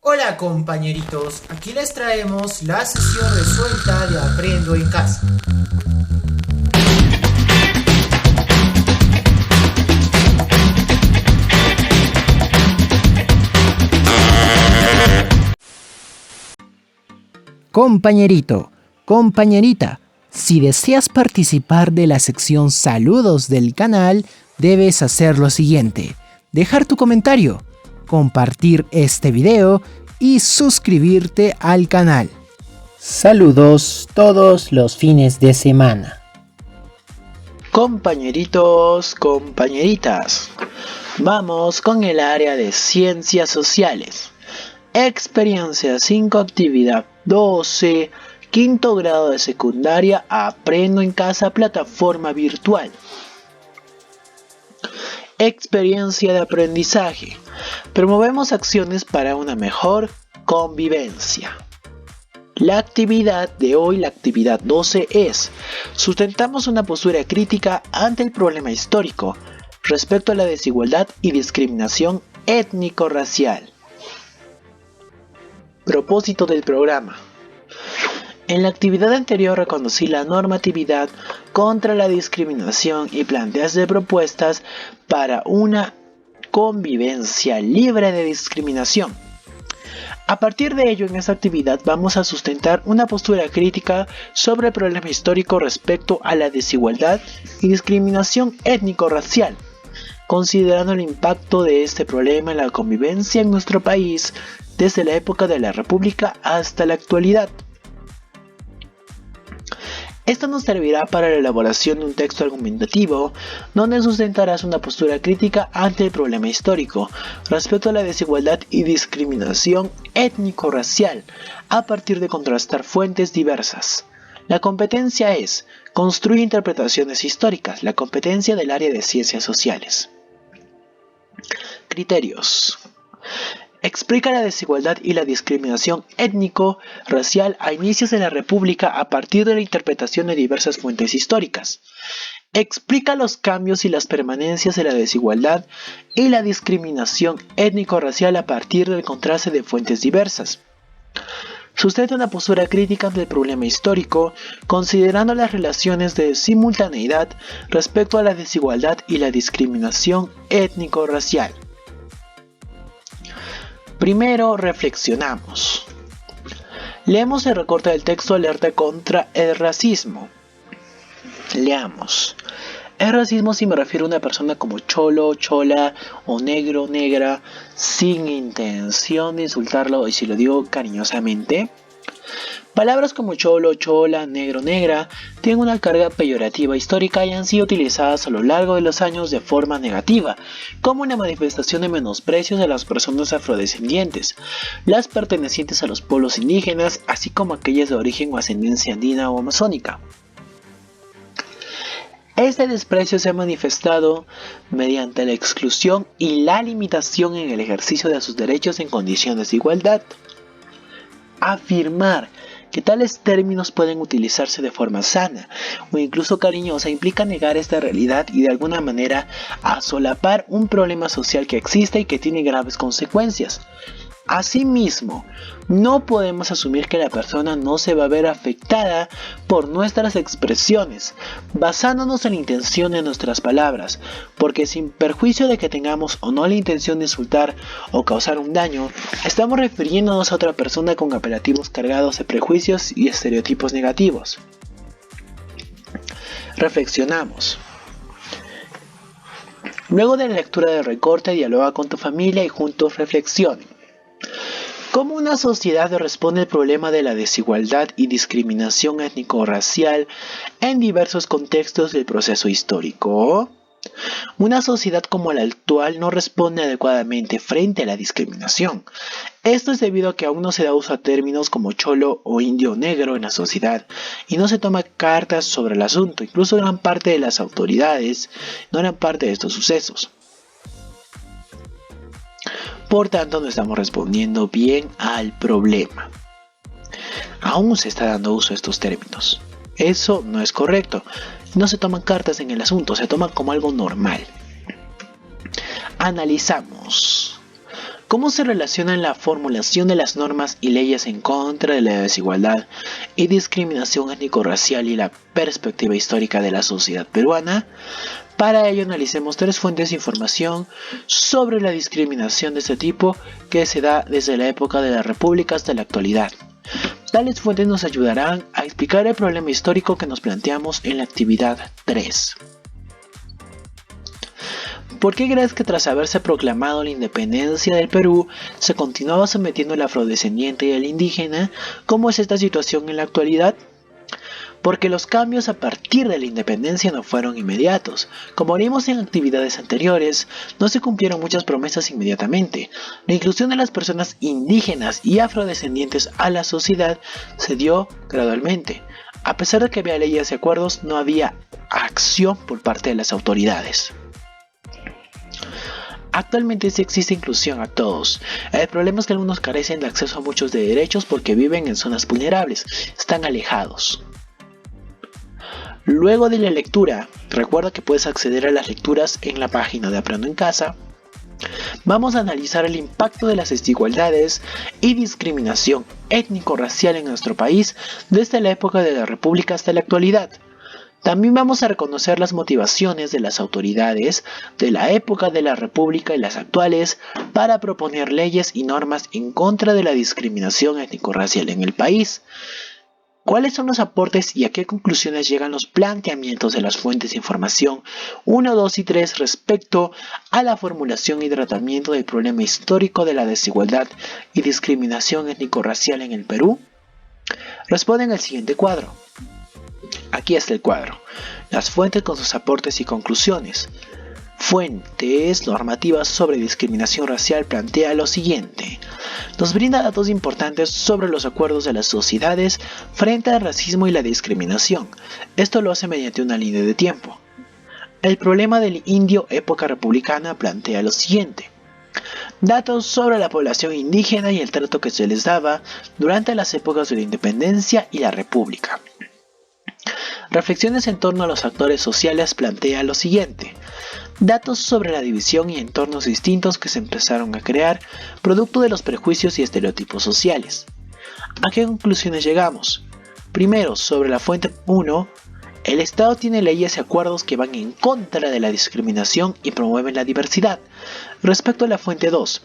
Hola compañeritos, aquí les traemos la sesión resuelta de Aprendo en Casa. Compañerito, compañerita, si deseas participar de la sección Saludos del canal, debes hacer lo siguiente: dejar tu comentario, compartir este video y suscribirte al canal. Saludos todos los fines de semana. Compañeritos, compañeritas, vamos con el área de Ciencias Sociales. Experiencia 5, actividad 12, quinto grado de secundaria, Aprendo en Casa, plataforma virtual. Experiencia de aprendizaje. Promovemos acciones para una mejor convivencia. La actividad de hoy, la actividad 12, es: sustentamos una postura crítica ante el problema histórico respecto a la desigualdad y discriminación étnico-racial. Propósito del programa. En la actividad anterior reconocí la normatividad contra la discriminación y planteaste propuestas para una convivencia libre de discriminación. A partir de ello, en esta actividad vamos a sustentar una postura crítica sobre el problema histórico respecto a la desigualdad y discriminación étnico-racial, considerando el impacto de este problema en la convivencia en nuestro país desde la época de la República hasta la actualidad. Esto nos servirá para la elaboración de un texto argumentativo donde sustentarás una postura crítica ante el problema histórico respecto a la desigualdad y discriminación étnico-racial a partir de contrastar fuentes diversas. La competencia es construir interpretaciones históricas, la competencia del área de Ciencias Sociales. Criterios. Explica la desigualdad y la discriminación étnico-racial a inicios de la República a partir de la interpretación de diversas fuentes históricas. Explica los cambios y las permanencias de la desigualdad y la discriminación étnico-racial a partir del contraste de fuentes diversas. Sustenta una postura crítica ante el problema histórico, considerando las relaciones de simultaneidad respecto a la desigualdad y la discriminación étnico-racial. Primero, reflexionamos. Leemos el recorte del texto Alerta contra el racismo. Leamos. El racismo, si me refiero a una persona como cholo, chola o negro, negra, sin intención de insultarlo, y si lo digo cariñosamente. Palabras como cholo, chola, negro, negra tienen una carga peyorativa histórica y han sido utilizadas a lo largo de los años de forma negativa, como una manifestación de menosprecios de las personas afrodescendientes, las pertenecientes a los pueblos indígenas, así como aquellas de origen o ascendencia andina o amazónica. Este desprecio se ha manifestado mediante la exclusión y la limitación en el ejercicio de sus derechos en condiciones de igualdad. Afirmar que tales términos pueden utilizarse de forma sana o incluso cariñosa implica negar esta realidad y de alguna manera solapar un problema social que existe y que tiene graves consecuencias. Asimismo, no podemos asumir que la persona no se va a ver afectada por nuestras expresiones, basándonos en la intención de nuestras palabras, porque sin perjuicio de que tengamos o no la intención de insultar o causar un daño, estamos refiriéndonos a otra persona con apelativos cargados de prejuicios y estereotipos negativos. Reflexionamos. Luego de la lectura del recorte, dialoga con tu familia y juntos reflexionen. ¿Cómo una sociedad responde al problema de la desigualdad y discriminación étnico-racial en diversos contextos del proceso histórico? Una sociedad como la actual no responde adecuadamente frente a la discriminación. Esto es debido a que aún no se da uso a términos como cholo o indio negro en la sociedad y no se toma cartas sobre el asunto. Incluso gran parte de las autoridades no eran parte de estos sucesos. Por tanto, no estamos respondiendo bien al problema. Aún se está dando uso a estos términos. Eso no es correcto. No se toman cartas en el asunto, se toman como algo normal. Analizamos. ¿Cómo se relaciona la formulación de las normas y leyes en contra de la desigualdad y discriminación étnico-racial y la perspectiva histórica de la sociedad peruana? Para ello analicemos 3 fuentes de información sobre la discriminación de este tipo que se da desde la época de la República hasta la actualidad. Tales fuentes nos ayudarán a explicar el problema histórico que nos planteamos en la actividad 3. ¿Por qué crees que tras haberse proclamado la independencia del Perú, se continuaba sometiendo al afrodescendiente y al indígena? ¿Cómo es esta situación en la actualidad? Porque los cambios a partir de la independencia no fueron inmediatos. Como vimos en actividades anteriores, no se cumplieron muchas promesas inmediatamente. La inclusión de las personas indígenas y afrodescendientes a la sociedad se dio gradualmente. A pesar de que había leyes y acuerdos, no había acción por parte de las autoridades. Actualmente sí existe inclusión a todos. El problema es que algunos carecen de acceso a muchos de derechos porque viven en zonas vulnerables, están alejados. Luego de la lectura, recuerda que puedes acceder a las lecturas en la página de Aprendo en Casa. Vamos a analizar el impacto de las desigualdades y discriminación étnico-racial en nuestro país desde la época de la República hasta la actualidad. También vamos a reconocer las motivaciones de las autoridades de la época de la República y las actuales para proponer leyes y normas en contra de la discriminación étnico-racial en el país. ¿Cuáles son los aportes y a qué conclusiones llegan los planteamientos de las fuentes de información 1, 2 y 3 respecto a la formulación y tratamiento del problema histórico de la desigualdad y discriminación étnico-racial en el Perú? Responden al siguiente cuadro. Aquí está el cuadro. Las fuentes con sus aportes y conclusiones. Fuentes normativas sobre discriminación racial plantea lo siguiente. Nos brinda datos importantes sobre los acuerdos de las sociedades frente al racismo y la discriminación. Esto lo hace mediante una línea de tiempo. El problema del indio época republicana plantea lo siguiente. Datos sobre la población indígena y el trato que se les daba durante las épocas de la independencia y la república. Reflexiones en torno a los actores sociales plantea lo siguiente. Datos sobre la división y entornos distintos que se empezaron a crear producto de los prejuicios y estereotipos sociales. ¿A qué conclusiones llegamos? Primero, sobre la fuente 1, el Estado tiene leyes y acuerdos que van en contra de la discriminación y promueven la diversidad. Respecto a la fuente 2,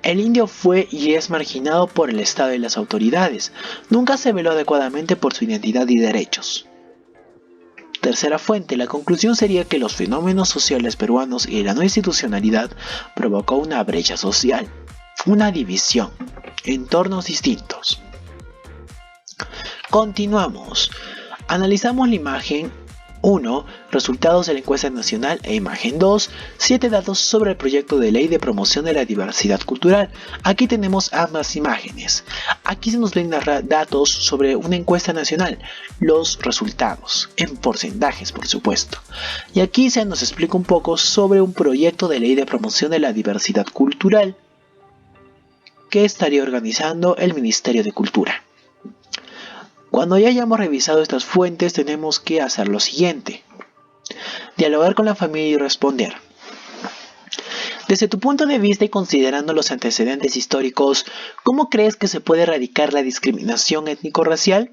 el indio fue y es marginado por el Estado y las autoridades. Nunca se veló adecuadamente por su identidad y derechos. Tercera fuente, la conclusión sería que los fenómenos sociales peruanos y la no institucionalidad provocó una brecha social, una división, entornos distintos. Continuamos. Analizamos la imagen 1. Resultados de la encuesta nacional e imagen 2. 7 datos sobre el proyecto de ley de promoción de la diversidad cultural. Aquí tenemos ambas imágenes. Aquí se nos brindan datos sobre una encuesta nacional, los resultados, en porcentajes por supuesto. Y aquí se nos explica un poco sobre un proyecto de ley de promoción de la diversidad cultural que estaría organizando el Ministerio de Cultura. Cuando ya hayamos revisado estas fuentes tenemos que hacer lo siguiente. Dialogar con la familia y responder. Desde tu punto de vista y considerando los antecedentes históricos, ¿cómo crees que se puede erradicar la discriminación étnico-racial?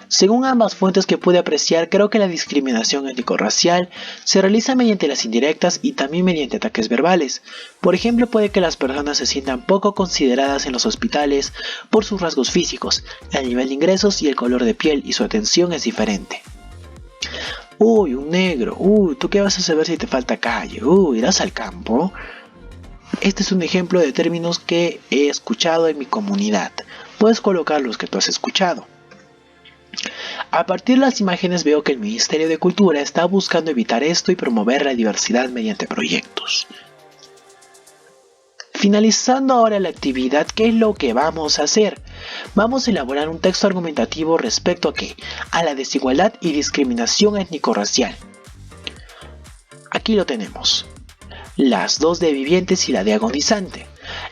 Según ambas fuentes que pude apreciar, creo que la discriminación étnico-racial se realiza mediante las indirectas y también mediante ataques verbales. Por ejemplo, puede que las personas se sientan poco consideradas en los hospitales por sus rasgos físicos, el nivel de ingresos y el color de piel, y su atención es diferente. Uy, un negro, ¿tú qué vas a saber si te falta calle? ¿Irás al campo? Este es un ejemplo de términos que he escuchado en mi comunidad. Puedes colocar los que tú has escuchado. A partir de las imágenes veo que el Ministerio de Cultura está buscando evitar esto y promover la diversidad mediante proyectos. Finalizando ahora la actividad, ¿qué es lo que vamos a hacer? Vamos a elaborar un texto argumentativo respecto a ¿qué? A la desigualdad y discriminación étnico-racial. Aquí lo tenemos. Las dos de vivientes y la de agonizante.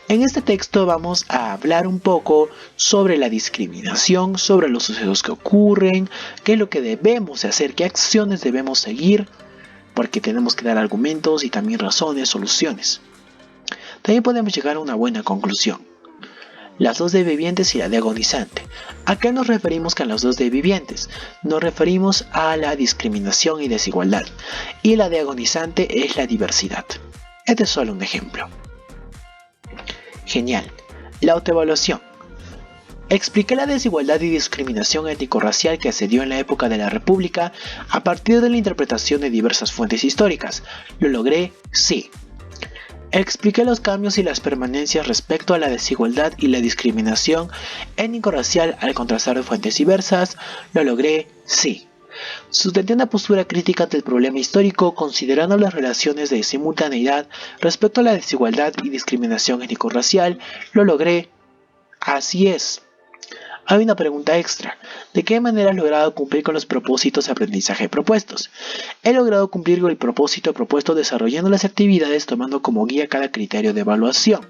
En este texto vamos a hablar un poco sobre la discriminación, sobre los sucesos que ocurren, qué es lo que debemos hacer, qué acciones debemos seguir, porque tenemos que dar argumentos y también razones, soluciones. también podemos llegar a una buena conclusión. Las dos de vivientes y la de agonizante. ¿A qué nos referimos con las dos de vivientes? Nos referimos a la discriminación y desigualdad, y la de agonizante es la diversidad. Este es solo un ejemplo. Genial. La autoevaluación. Expliqué la desigualdad y discriminación étnico-racial que se dio en la época de la República a partir de la interpretación de diversas fuentes históricas. ¿Lo logré? Sí. Expliqué los cambios y las permanencias respecto a la desigualdad y la discriminación étnico-racial al contrastar fuentes diversas. ¿Lo logré? Sí. Sustenté una postura crítica ante el problema histórico considerando las relaciones de simultaneidad respecto a la desigualdad y discriminación étnico-racial. ¿Lo logré? Así es. Hay una pregunta extra. ¿De qué manera has logrado cumplir con los propósitos de aprendizaje propuestos? He logrado cumplir con el propósito propuesto desarrollando las actividades tomando como guía cada criterio de evaluación,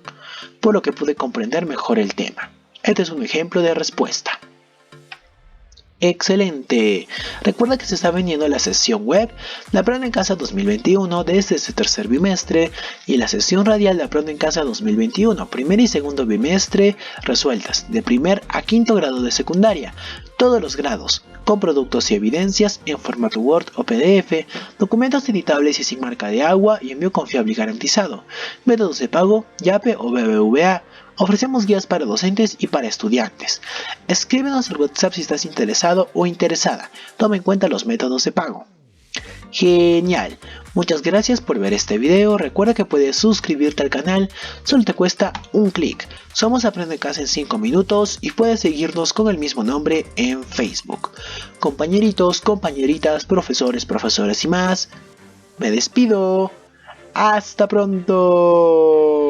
por lo que pude comprender mejor el tema. Este es un ejemplo de respuesta. ¡Excelente! Recuerda que se está vendiendo la sesión web de Aprendo en Casa 2021 desde este tercer bimestre y la sesión radial de Aprendo en Casa 2021, primer y segundo bimestre resueltas, de primer a quinto grado de secundaria, todos los grados, con productos y evidencias en formato Word o PDF, documentos editables y sin marca de agua y envío confiable y garantizado, métodos de pago, YAPE o BBVA. Ofrecemos guías para docentes y para estudiantes. Escríbenos al WhatsApp si estás interesado o interesada. Toma en cuenta los métodos de pago. Genial. Muchas gracias por ver este video. Recuerda que puedes suscribirte al canal. Solo te cuesta un clic. Somos Aprende en Casa en 5 minutos y puedes seguirnos con el mismo nombre en Facebook. Compañeritos, compañeritas, profesores, profesoras y más. Me despido. Hasta pronto.